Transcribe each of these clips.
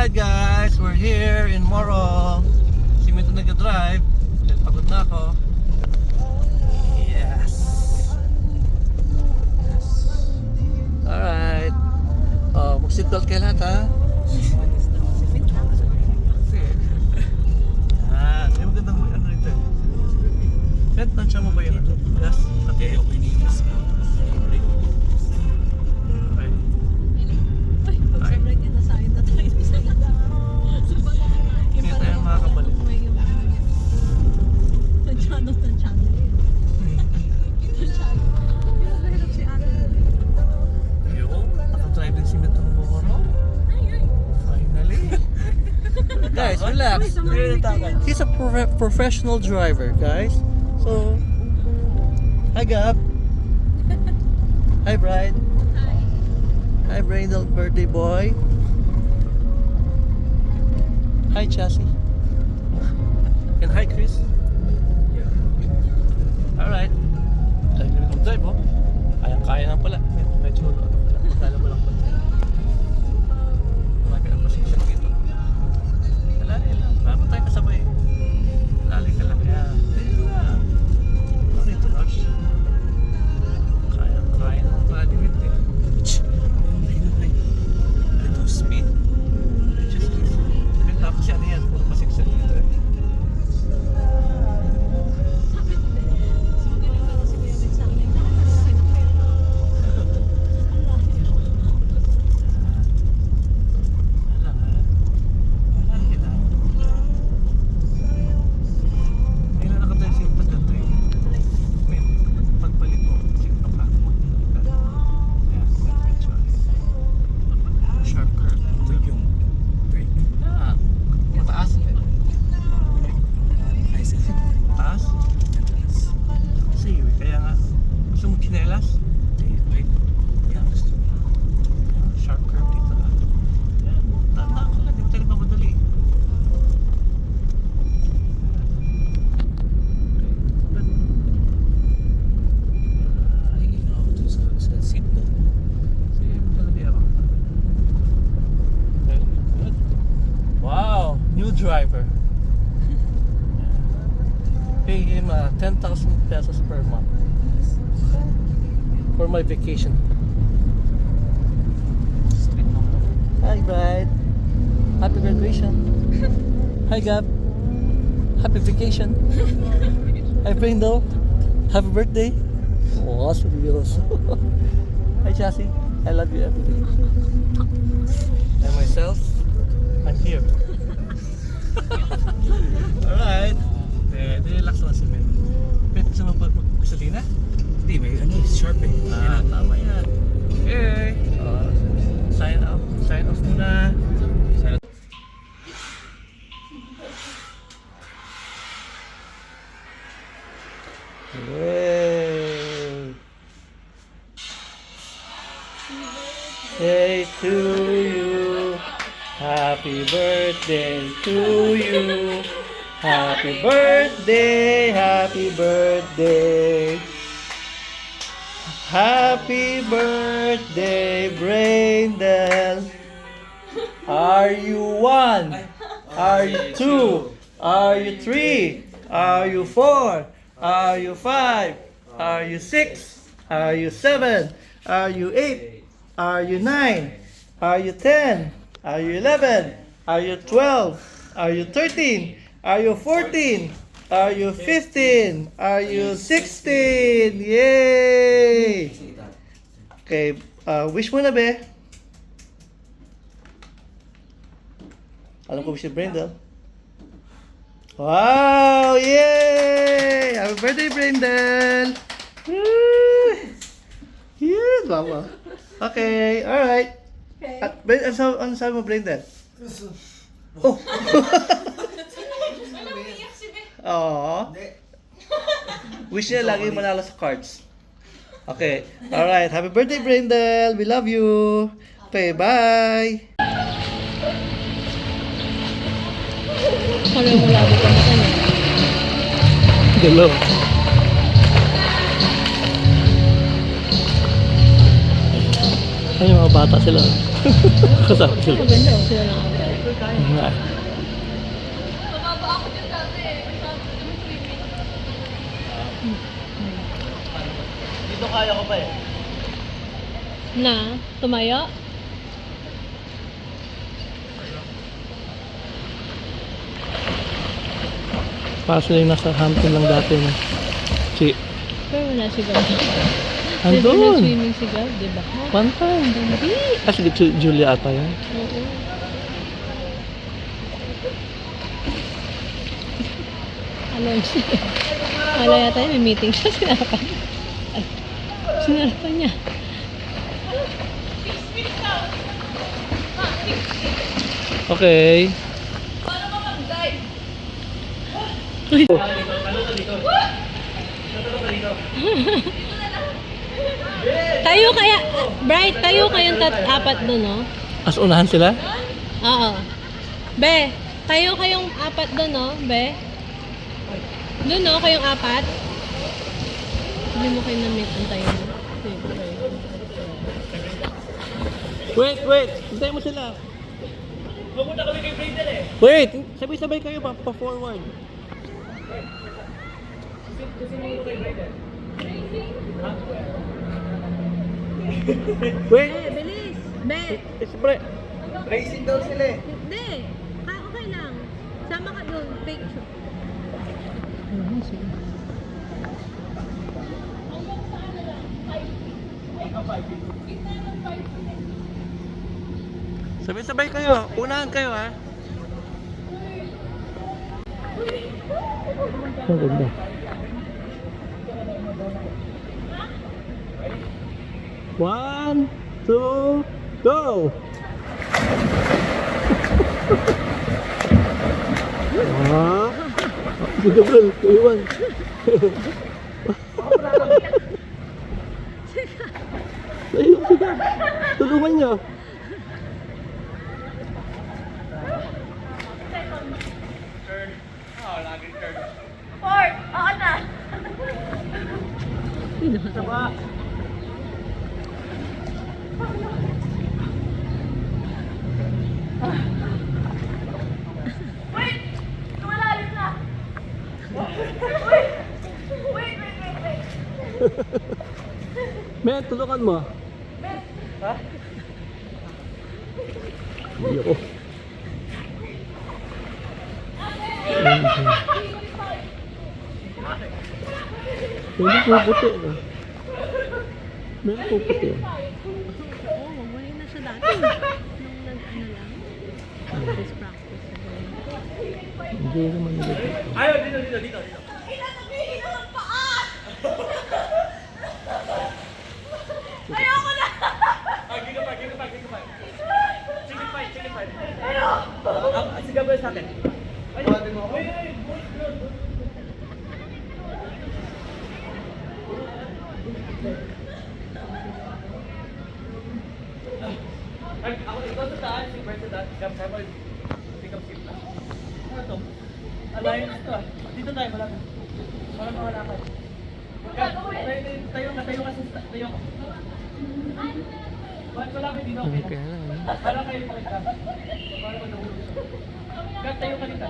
Alright guys, we're here in Morong. Si Mito nag-drive. Pagod na ako. Yes. Alright. Oh, mag-seatbelt kayo lahat ha. Yan. Yung magandang ano rito. Kahit nansya mo ba yun? Yes. Okay. Okay. Hindi tayo makakabalik. Yo, nakadrive din si Mito ng Morong. Finally. Guys, relax. He's a professional driver, guys. So, hi Gab. Hi Brian. Hi Brindle, birthday boy. Hi Chassis. And hi Chris. Alright. Dahil kami mag-drive oh. Kaya na pala. Medyo magkala mo lang pala. Mga ganang pasensya dito. Lalaki lang. Bago tayo kasabay. Lalaki ka lang. Kaya, dito lang. Ano ito, Rush? Kaya na ang limit eh. Ito speed. Just speed. Tapos yan yan. Puro pasensya dito eh. Driver. Pay him 10,000 pesos per month for my vacation. Hi Bride. Happy graduation. Hi Gab. Happy vacation. Hi Brindle. Happy birthday. Oh, seryoso. Hi Chassis. I love you every day. And myself, I'm here. Alright. Relax lang si Men. Pwede sa magpasalina? Hindi, may ano eh, sharp eh. Tama yan. Okay. Sign off. Sign off muna. Sign off. Yay! Hey to you. Happy birthday to you. Happy birthday, happy birthday. Happy birthday, Brindle. Are you 1? Are you 2? Are you 3? Are you 4? Are you 5? Are you 6? Are you 7? Are you 8? Are you 9? Are you 10? Are you 11? Are you 12? Are you 13? Are you 14? Are you 15? Are you 16? Yay! Okay, wish mo na be. Alam ko wish ni Brindle. Wow! Yay! Happy birthday, Brindle! Yes, mama. Okay, alright. Okay. Ano sabi mo, Brindle? Oh! Oo. Wish niya lagi manalo sa cards. Okay. Alright. Happy birthday, Brindle. We love you. Okay, bye. Wala mo labo ka na Hello. Ay, mga bata sila. Kasama sila. Maganda, sila lang ako. Nga. Mababa ako dyan dati eh. Masyado swimming. Dito kaya ko pa eh. Na? Tumayo? Para sila yung nasa Hampton lang dati. No? Si, Pero wala si Gab. Hindi andun. nag-swimming si Gab, di ba? One time. Hindi. Ah, si Julia ata yun. Oo. Alam siya. Wala yata yun, may meeting siya. Sinarapan. Ay, sinarapan niya. Okay. Uy. Tayo kaya, Bright, tayo kayong apat doon, no? As unahan sila? Oo. Be, tayo kayong apat doon, no? Be? Doon, no? Kayong apat? Hindi mo kayo na-meet ang tayo. Wait, wait. Hintayin mo sila. Pumunta kami kay Brayden eh. Wait, sabay-sabay kayo pa-forward. Wait, Be, bilis! Be! siyempre. Racing daw sila eh. Hindi! Okay lang. Sama ka doon. Picture. Sabay-sabay kayo. Unahan kayo ha. Ang ganda. One, two, go! Ah, si Gabriel, iwan. Ayun si Gab. Tulungan niya. Ford! Oo na! Wait! Tumalalim na! Wait! Men, tulungan mo. Ha? Hindi ako. Hindi puputi. Meron puputi. Oo, muli na siya dati. Nung nag-ano lang. Practice na gano'n. Hindi naman nila dito. Ayaw, dito. Ayoko na! Sige pa. Si Gabriel sa akin. Tawagin mo ako. Ako ikaw sa taas, si Brent sa taas, Gab, sabi, pick up skip lang. Ano to? Alliance to ah. Dito tayo, malapit. Para mawala ka. Gab, tayo kasi, tayo ka. Bakit malapit dito? Okay Kaya lang. lang. Para kayo pakita. Para madahulog. Gab, tayo ka dito.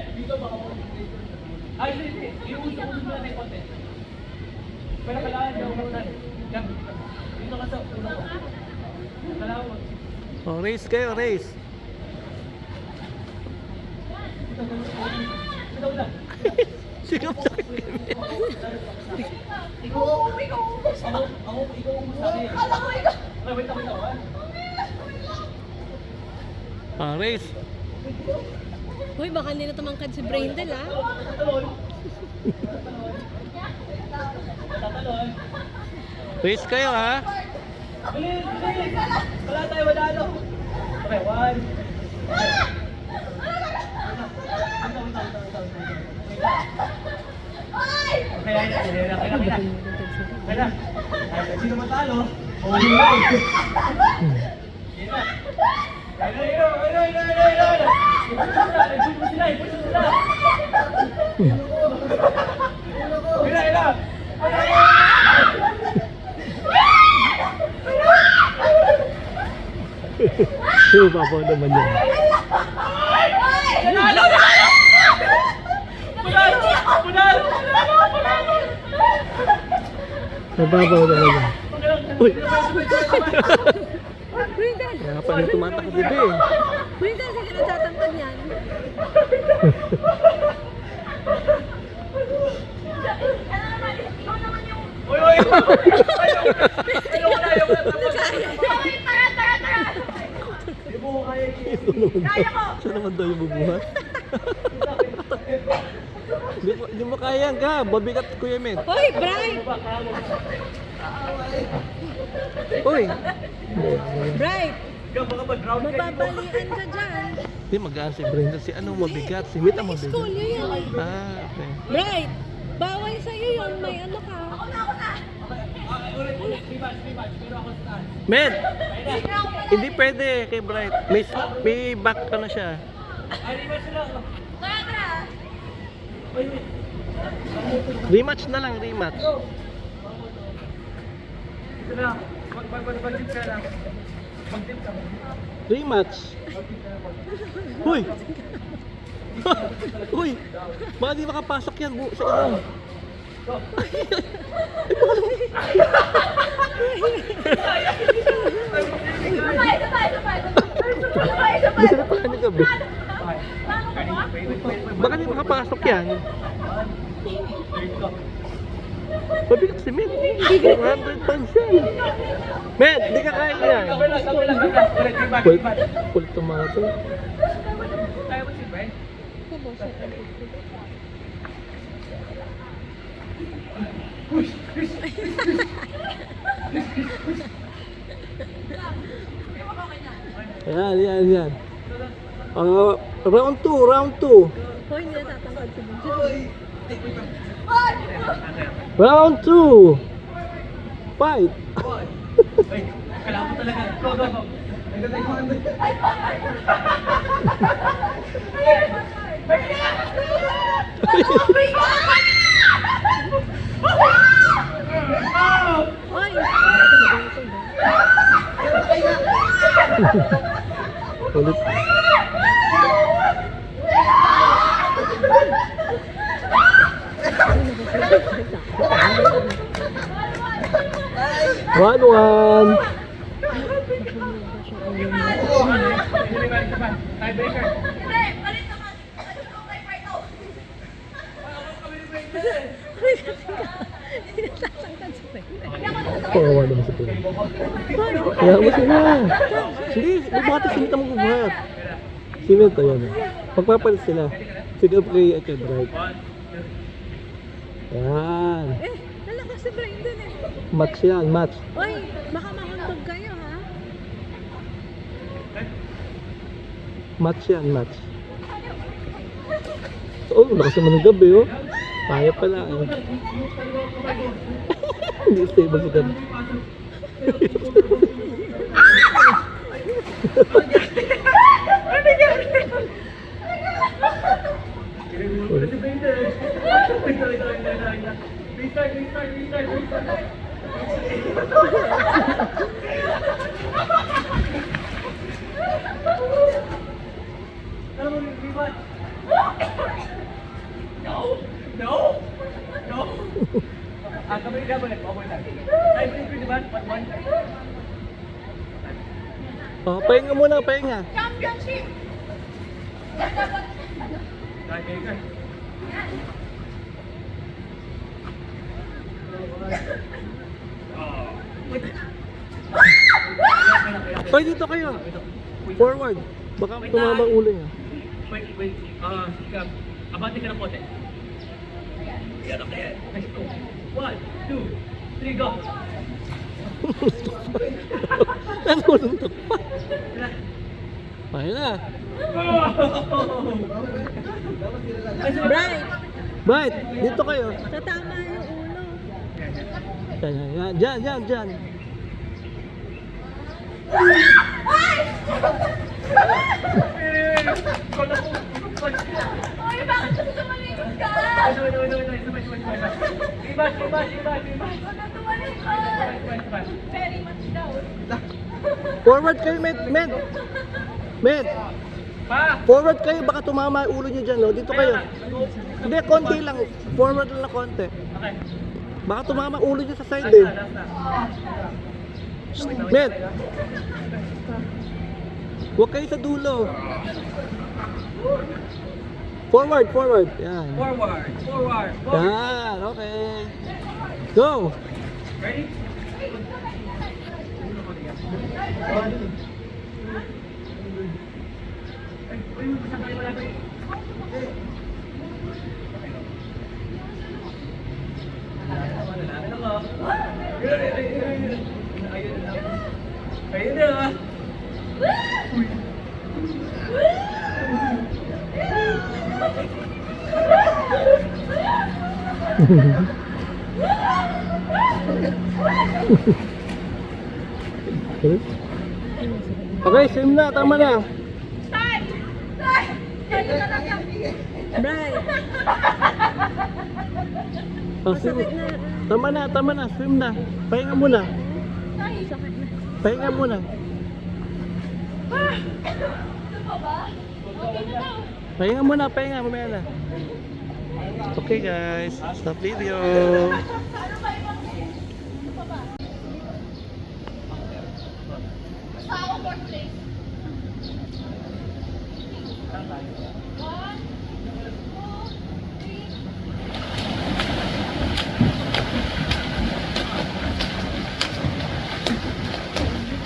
Dito baka mo. Ay, hindi. Iuusap mo na tayo konti. Pero kailangan niya umang na. Gab, dito ka sa ulo ko. Kailangan mo. Oh, race kayo, race. Ito na. Sigap sa akin. Ikaw umus sa akin. Kala ko ikaw. Wait lang. Ah, race. Uy, baka hindi na tumangkad si Braindel, ah. Tatalon. Race kayo ha. Bilis. Wala tayo, wala ano. Okay, one. Okay, kaya. Sino matalo? Oh, yun lang. Ayun. Sino babaw naman yan? Punalo! Punalo! Mababaw naman yan. Uy! Brindan! Kaya pa rin tumatakot si Be. Brindan, sige na tatampan yan. Uy! Ayaw na! Hindi mo kaya Siya naman daw yung bubuhat. Hindi mo kaya ka. Babigat Kuya Med. Hoy, Bright! Uy! Bright! Ikaw baka mag-ground ka dito. Mababalian ka dyan. Hindi magaan si Brenda. Si anong mabigat? Si Wit ang mabigat. School yun eh. Ah, okay. Bright! Bawal sa'yo yun. May ano ka. Med! Hindi pwede kay Bright. May back ka na siya. Rematch na lang, rematch. Ito na. Mag-tip ka lang. Mag-tip ka. Rematch. Uy! Uy! Baka di makapasok yan sa ano. Gusto na pala niya gabi. Baka di makapasok yan. Mabigat si Med. 400 pounds yan. Med, di ka kaya yan. Kulit tumara to. Kaya mo si Brian? Yan. Round 2, round 2. Hoy, hindi na tatangkad si Brindan. Round 2. Fight. Ay, kailangan mo talaga. Go, go, go. Hoy! Kulit. One. Tiebreaker. Kawawa naman sa pula. Kaya mo sila. Hindi, bubuhat si Simit ang magbubuhat. Simit, ayan. Magpapalit sila. Sige up kay at kay Bright. Yan. Eh, nalakas si Brindan eh. Match yan, match. Hoy, baka mahundog kayo ha. Match yan, match. Oh, lakas naman ng gabi oh. Kaya pala eh. Hindi stable si gabi. Restart. Alam mo, rewind. No. Kami ka balik. Okay lang. Tiebreaker, di ba? 1-1. Oh, pahinga muna, pahinga. Championship! Tiebreaker. Hoy, dito kayo. Forward. Baka tumama ang ulo niya. Wait. Abante ka ng pote. Yan, okay. Let's go. 1, 2, 3, go. Nanuluntok pa. Pahinga. Bright! Bright, dito kayo. Tatama yung ulo. Yan. Diyan. Hoy, bakit kasi tumalikod ka? Iba. Bakit tumalikod? Very much daw. Forward kayo, Med. Med, Pa! forward kayo. Baka tumama yung ulo nyo dyan, no? Dito kayo. Hindi, konti lang. Forward lang na konti. Okay. Baka tumama yung ulo nyo sa side, Last eh. na, last na. Med, huwag kayo sa dulo. Forward. Yan. Forward. Yan, okay. Go! Ready? Ayun na. Okay, same na. Tama na. Bright. Oh, swim. Tama na. Swim na. Pahinga muna. Pahinga muna. Pahinga muna. Mamaya na. Okay guys, stop video.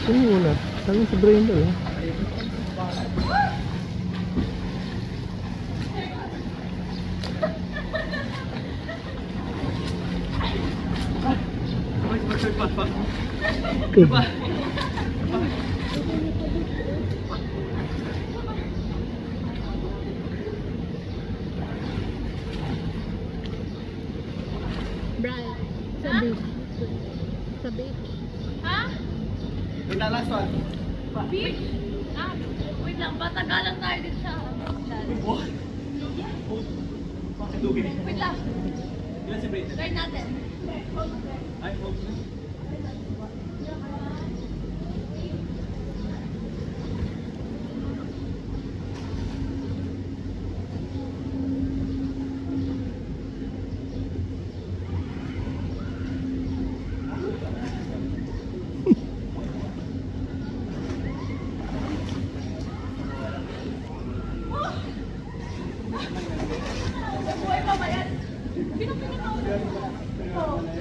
Sino muna? Tanong si Brenda lang. Bright. Sa beach. Sa beach. Last one. Beach? Ah, wait lang, patagalan tayo din sa wait lang, Ilan si Brayden? try natin. Ay, oh.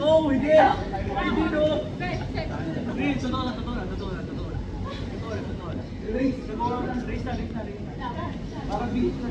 Oh, hindi! Hindi, no! Hindi, totoo na. Race na. Para beach na.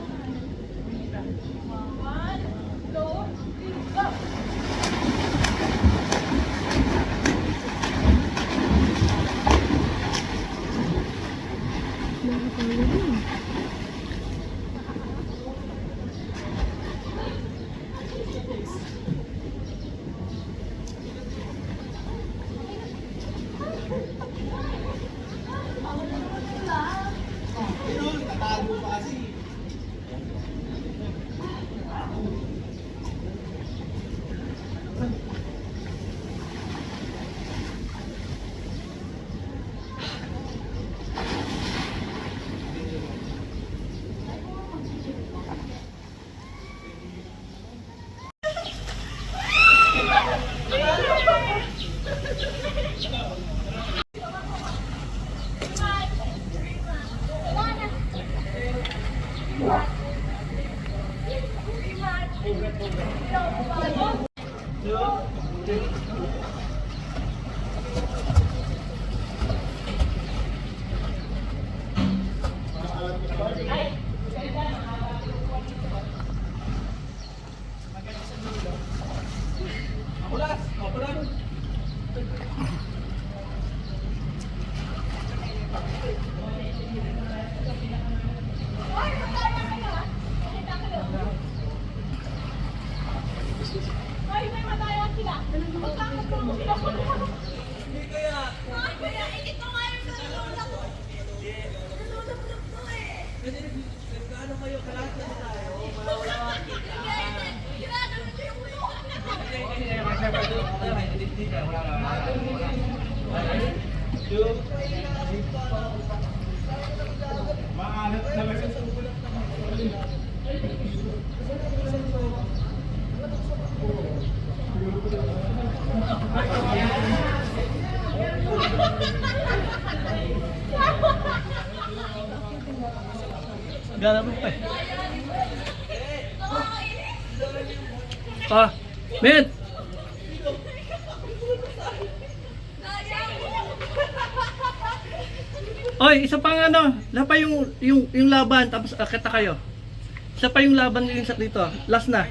Galaro pa eh. Ah, Met! Oy, isa pang ano, wala pa yung laban tapos akita kayo. Isa pa yung laban yung sa dito. Last na.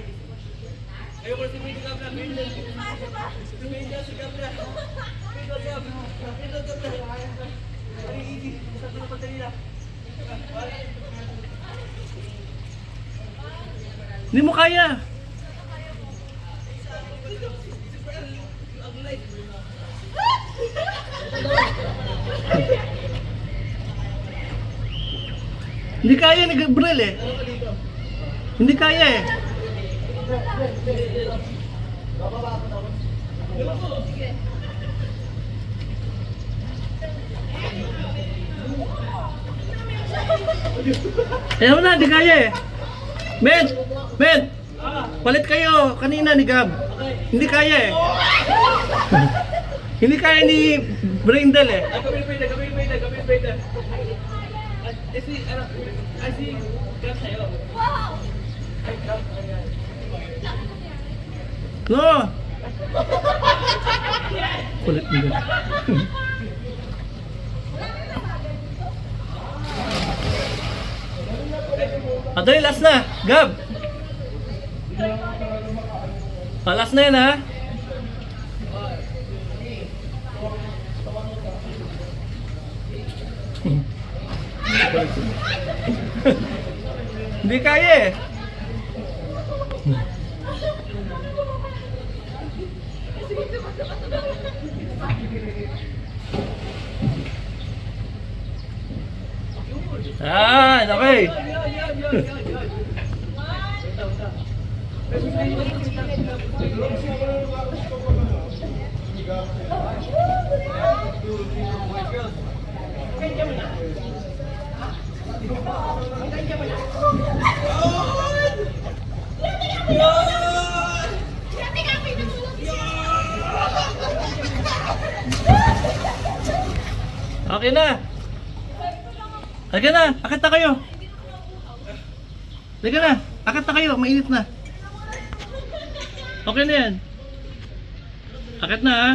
Hindi mo kaya. Hindi kaya ni Gabriel eh. Hindi kaya eh. Ayaw na, hindi kaya eh. Men! Palit kayo kanina ni Gab. Hindi kaya eh. Hindi kaya ni Brindle eh. Gawin pwede. I see Gab sa'yo. No! Kulit mo yun. Adoy, last na! Gab! Last na yan ha! Hindi kaya eh! Ah, okay. Okay na. Halika na, akit na kayo. Halika na, akit na kayo, mainit na. Okay na yan. Akit na ha.